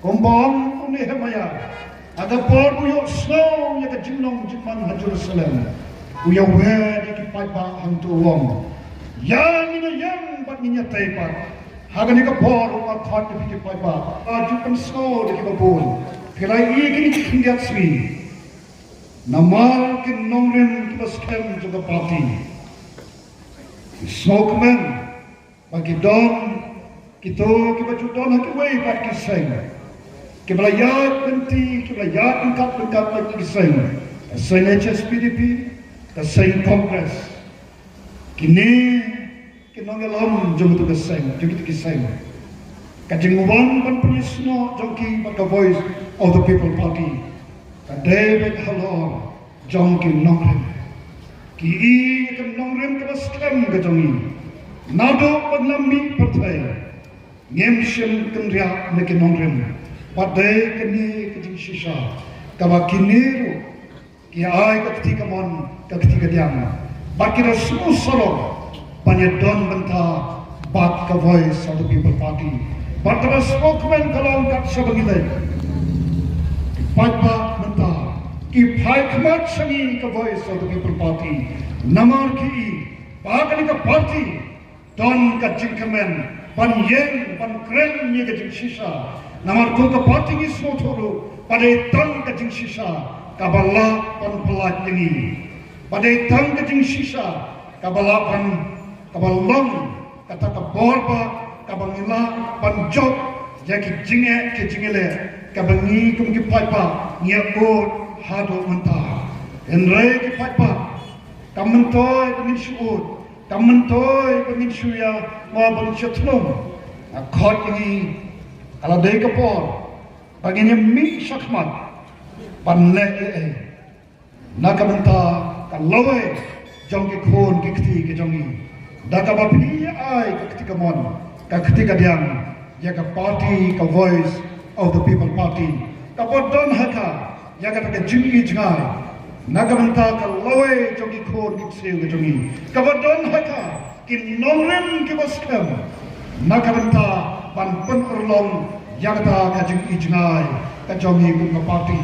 Kumbang uni hemaya. Ada por uyo snow ya ke jinong jiman ha Jerusalem. Uyo wer ki pai ba hang tu wong. Yang ina yang bat ninya tai pat. Haga ni ka por wa thot ki pai ba. Aju kan snow ki ba bon. Kelai i ki ni kingat swi. Namal ki nongren ki ba skem juga party. Smoke man bagi don kita kita don hak way pat ki sing. Kita yat ganti, kita yat angkat lagi ki sing. Sing HSPDP, ka sing Congress. Kini kinongelam jom tu ki sing, jom ki sing. Kajinguan pan penyesno jongki baka voice of the people party. Ka David Halor jongki nongren. Ki i ka nongren ka skem ka jongi. Nado panlambi partai. Ngemshem kenria neki nongren. Padai kini kejing shisha. Kawa kiniru ki ai ka ketika mon ka ketika diam. Bakira semua solo banyak don benta bat ka voice of the people party. Bakira spokesman kalau kat sebagilai. Patba benta ki phai khmat sangi ka voice of the people party. Namar ki bakani ka party don ka jingkamen ban yen ban kren ni ka jing shisha. Namar ko ka party ni semua thoro padai tang ka jing shisha kabala pan pelat ini. Padai tang ka jing shisha kabala pan kabalong kata ka borba kabangila pan job jaki jinge ke jingele kabangi kum ki paipa nya o hado manta enrai ki paipa kamantoy pengin syuud kamantoy pengin syuya ma bang chatnom akhot ini kalau dari kapor baginya mi syakmat panle Naka menta kalau jong ki khon ki kti ki jongi daka bapi ai ki kti kamon ka kti ka diam ya ka party ka voice of the people party ka bodon haka ya ka ka jingi jingai Naka menta kalau jong ki khon ki kti ki jongi ka bodon haka ki nongrem ki baskam Naka menta ban pun urlong ya ka jingi jingai ka jongi ka party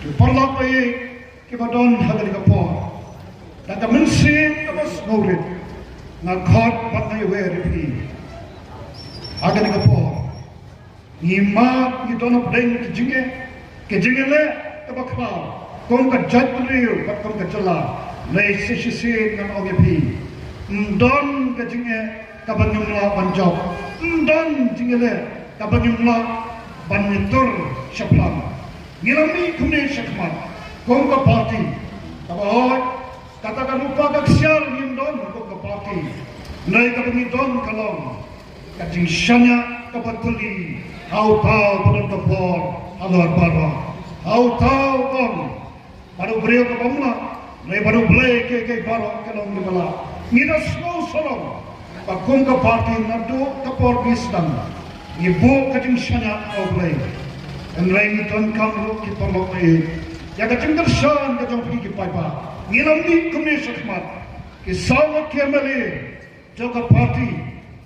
ki parlak ai Kiba don hagali kapor. Daka mensi tabas ngawrit. Ngakot pat na iwe ripi. Hagali kapor. Imat ni don abdeng kijinge le tabakla. Kong ka jadriyo pat kong ka jala. Lay sisi ngan ogepi. Don kijinge kabanyumla banjok. Don jingele kabanyumla banyitur syaplam. Ngilami kumne syakmat. Kong ka party, kabahoy, katakan lupa kaksial ngim don kong ka party, nai kapag don kalong, kajing syanya kapatuli, hau tau padang kapor, haluan barwa, hau tau kong, baru beriau ka pamla, nai baru Blei ke barwa kalong di bala, ngina semua solong, kong ka party nado kapor bisdang, ibu kajing syanya au Blei, dan lain don kamru kiparlok ai. Ya ka jingdar shan ka jong ki paipa ngilam ni kumne sakmat ki sawat kemale joka party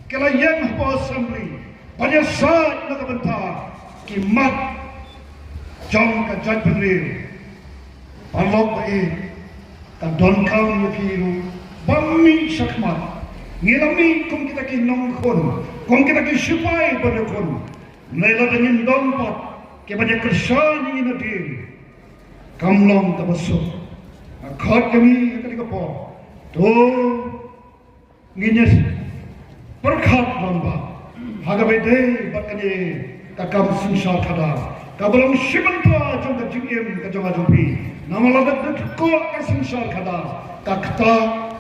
kala yang ho assembly banyak sa na ka benta ki mat jong ka jat penri palok ai ka don kam ki bammi sakmat ngilam ni kum kita ki nong khon kum kita ki sipai pada khon naila dengin dong pat ke banyak kersan ni na din kamlong tabasuk akhot kami kali kapo to nginyas perkhat lamba hagabe dei bakane kakam sinsal khada kabalong shibanta jong jingem ka jong ajumpi namalagat ko ka sinsal khada kakta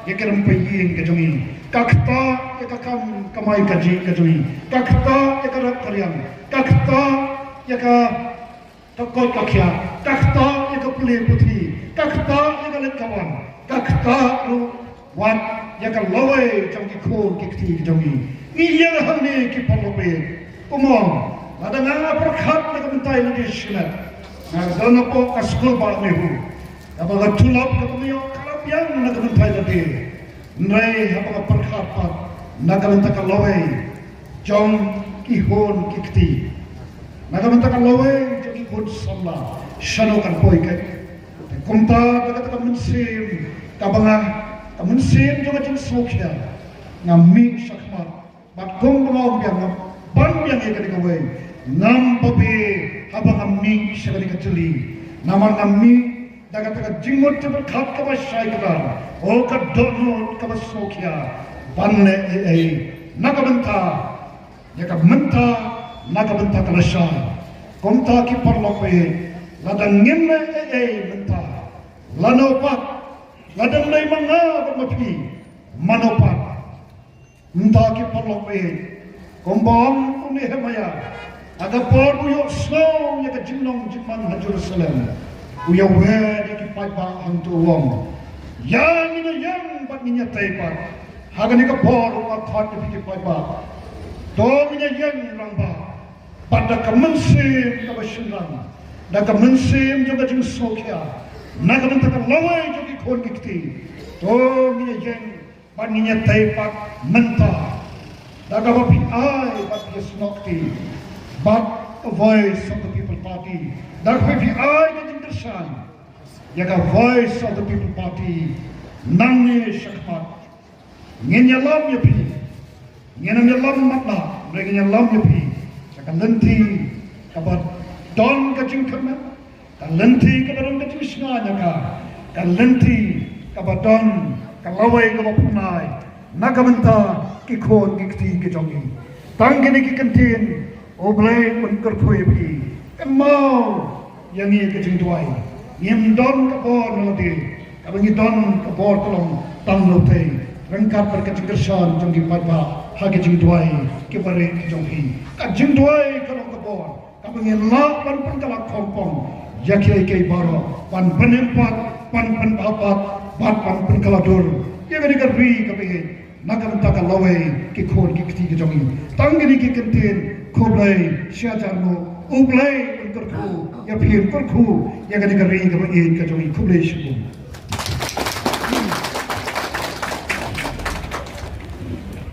yekeram payin ka jongi kakta yakakam kamai kaji ka jongi kakta yakarat karyam kakta yaka takot kakya kakta yaka pulih putri kakta yaka let kawan kakta ru wat yaka lawai jong ki khon ki kti jongi ni yang hamne ki palope umong ada nga perkhat na kamentay na dishinat na zona po kaskul ba mehu apaga tulap katuyo kalapyang na kamentay na di nai apaga perkhat pat na kamenta ka lawai jong ki khon ki kti Nagamantakan lawe jadi pun sama shanokan poi kai. Kumta daga mensim kabanga mensim juga jeng sokya ngami syakmat bat gong mau biang ban yang ikan ikawe ngam papi habang ngami syakari kecili nama ngami daga jingmut berkat kabasai kadar o kadono kabasokya banne nagamanta jaka menta nagamanta kalasya kumta ki parlope ladang ngemme menta lanopat ladang nay mga bermapi manopat menta ki parlope kumbang uni hemaya aga por uyo snow ya ka jimnong jimman na Jerusalem uya wer ki paipa hantu wong yang ina yang bat ninya taipat haga ni ka por wa thot ki paipa dong ina yang ramba pada kemensim ka basyulang da kemensim juga jing sokya naga mentakar lawai jogi khon kikti dong ina yang bat ninya taipat menta daga bapi ai bat yesnokti but a voice of the people party daga bapi ai ka jing yaga voice of the people party nangne shakmat ngenya lam yapi ngenya lam matla ngenya lam yapi sakalenti kabat don ka jing kama kalenti kabaron ka jing snanya ka kalenti kabadon kalawai ka bapunai nagamanta kikhon kikti ke jongi tangene ki Kyntien o Blei kun kerkhoi pi kamau yangi ke jing duai Yem don kapor naladi, kabangi don kapor kolong tang lote, rengkap berkecingkersan jong di paipa, hagi jing duai, kibare jong hi. Ka jing duai kolong kapor, kabangi lapan pun kalak kompong, yaki kei baro, pan penempat, pan penapat, pan pun kaladur. Ia gani kerri kabangi, naga mentaka lawe kikon kikti ke jong hi. Tanggini ki Kyntien, koblai syajarmu. Blei untuk ku, ya pilih untuk ku, ya kan dikari kepada ia kecuali kublai syukur.